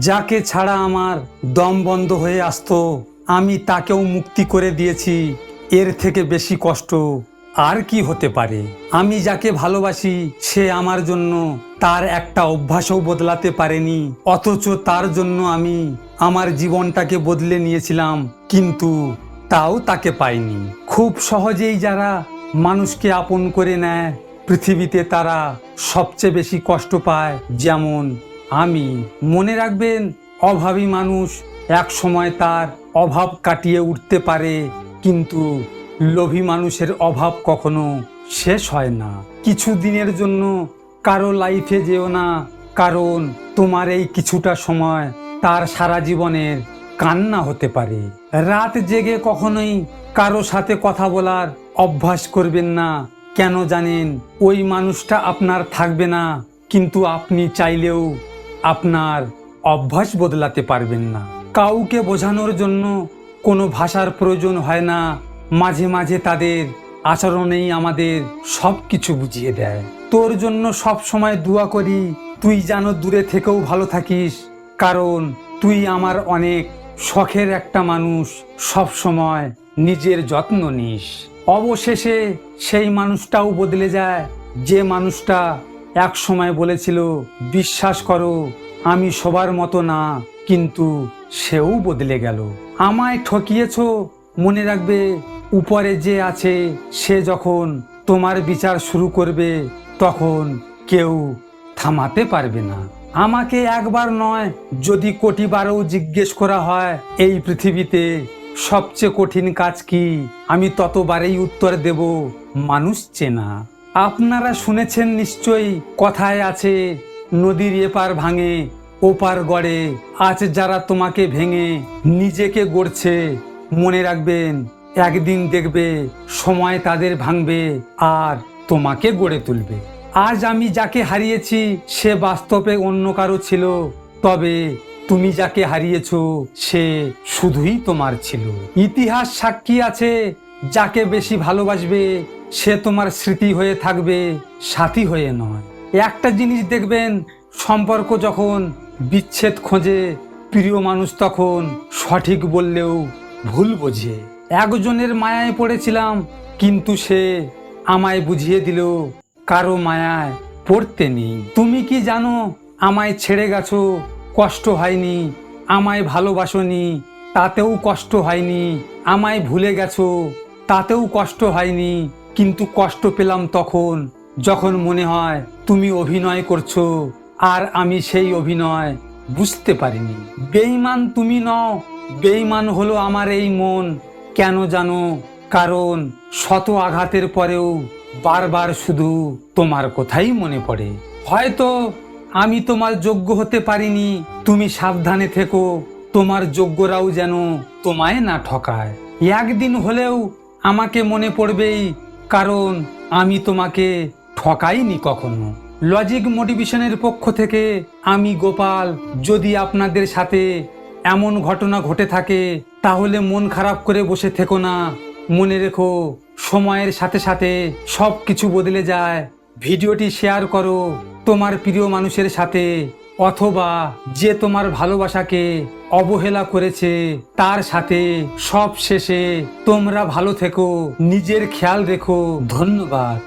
যাকে ছাড়া আমার দম বন্ধ হয়ে আসতো আমি তাকেও মুক্তি করে দিয়েছি। এর থেকে বেশি কষ্ট আর কি হতে পারে? আমি যাকে ভালোবাসি সে আমার জন্য তার একটা অভ্যাসও বদলাতে পারেনি, অথচ তার জন্য আমি আমার জীবনটাকে বদলে নিয়েছিলাম, কিন্তু তাও তাকে পাইনি। খুব সহজেই যারা মানুষকে আপন করে নেয় পৃথিবীতে তারা সবচেয়ে বেশি কষ্ট পায়। যেমন আমি। মনে রাখবেন, অভাবী মানুষ এক সময় তার অভাব কাটিয়ে উঠতে পারে, কিন্তু লোভী মানুষের অভাব কখনো শেষ হয় না। কিছু দিনের জন্য কারো লাইফে যেও না, কারণ তোমার এই কিছুটা সময় তার সারা জীবনের কান্না হতে পারে। রাত জেগে কখনোই কারো সাথে কথা বলার অভ্যাস করবেন না। কেন জানেন? ওই মানুষটা আপনার থাকবে না, কিন্তু আপনি চাইলেও আপনার অভ্যাস বদলাতে পারবেন না। কাউকে বোঝানোর জন্য কোনো ভাষার প্রয়োজন হয় না। মাঝে মাঝে তাদের আচরণেই আমাদের সব কিছু বুঝিয়ে দেয়। তোর জন্য সব সময় দোয়া করি, তুই যেন দূরে থেকেও ভালো থাকিস, কারণ তুই আমার অনেক শখের একটা মানুষ। সব সময় নিজের যত্ন নিস। অবশেষে সেই মানুষটাও বদলে যায় যে মানুষটা এক সময় বলেছিল বিশ্বাস করো আমি সবার মতো না, কিন্তু সেও বদলে গেল। আমায় ঠকিয়েছো, মনে রাখবে উপরে যে আছে সে যখন তোমার বিচার শুরু করবে তখন কেউ থামাতে পারবে না। আমাকে একবার নয়, যদি কোটিবারও জিজ্ঞেস করা হয় এই পৃথিবীতে সবচেয়ে কঠিন কাজ কি, আমি ততবারেই উত্তর দেব মানুষ চেনা। আপনারা শুনেছেন নিশ্চয়ই, কথায় আছে নদীর এপার ভাঙে ওপার গড়ে। আজ যারা তোমাকে ভেঙে নিজেকে গড়ছে, মনে রাখবেন একদিন দেখবে সময় তাদের ভাঙবে আর তোমাকে গড়ে তুলবে। আজ আমি যাকে হারিয়েছি সে বাস্তবে অন্য কারো ছিল, তবে তুমি যাকে হারিয়েছো সে শুধুই তোমার ছিল। ইতিহাস সাক্ষী আছে, যাকে বেশি ভালোবাসবে সে তোমার স্মৃতি হয়ে থাকবে, সাথী হয়ে নয়। একটা জিনিস দেখবেন, সম্পর্ক যখন বিচ্ছেদ খোঁজে প্রিয় মানুষ তখন সঠিক বললেও ভুল বোঝে। একজনের মায়ায় পড়েছিলাম, কিন্তু সে আমায় বুঝিয়ে দিল কারো মায়ায় পড়তে নেই। তুমি কি জানো, আমায় ছেড়ে গেছো কষ্ট হয়নি, আমায় ভালোবাসোনি তাতেও কষ্ট হয়নি, আমায় ভুলে গেছো তাতেও কষ্ট হয়নি, কিন্তু কষ্ট পেলাম তখন যখন মনে হয় তুমি অভিনয় করছো আর আমি সেই অভিনয় বুঝতে পারিনি। বেঈমান তুমি নও, বেঈমান হলো আমার এই মন। কেন জানো? কারণ শত আঘাতের পরেও বারবার শুধু তোমার কথাই মনে পড়ে। হয়তো আমি তোমার যোগ্য হতে পারিনি, তুমি সাবধানে থেকো, তোমার যোগ্যরাও যেন তোমায় না ঠকায়। একদিন হলেও আমাকে মনে পড়বেই, কারণ আমি তোমাকে ঠকাইনি কখনো। লজিক মোটিভেশনের পক্ষ থেকে আমি গোপাল। যদি আপনাদের সাথে এমন ঘটনা ঘটে থাকে তাহলে মন খারাপ করে বসে থেকো না। মনে রেখো, সময়ের সাথে সাথে সব কিছু বদলে যায়। ভিডিওটি শেয়ার করো তোমার প্রিয় মানুষের সাথে, অথবা যে তোমার ভালোবাসাকে অবহেলা করেছে তার সাথে। সব শেষে তোমরা ভালো থেকো, নিজের খেয়াল রেখো। ধন্যবাদ।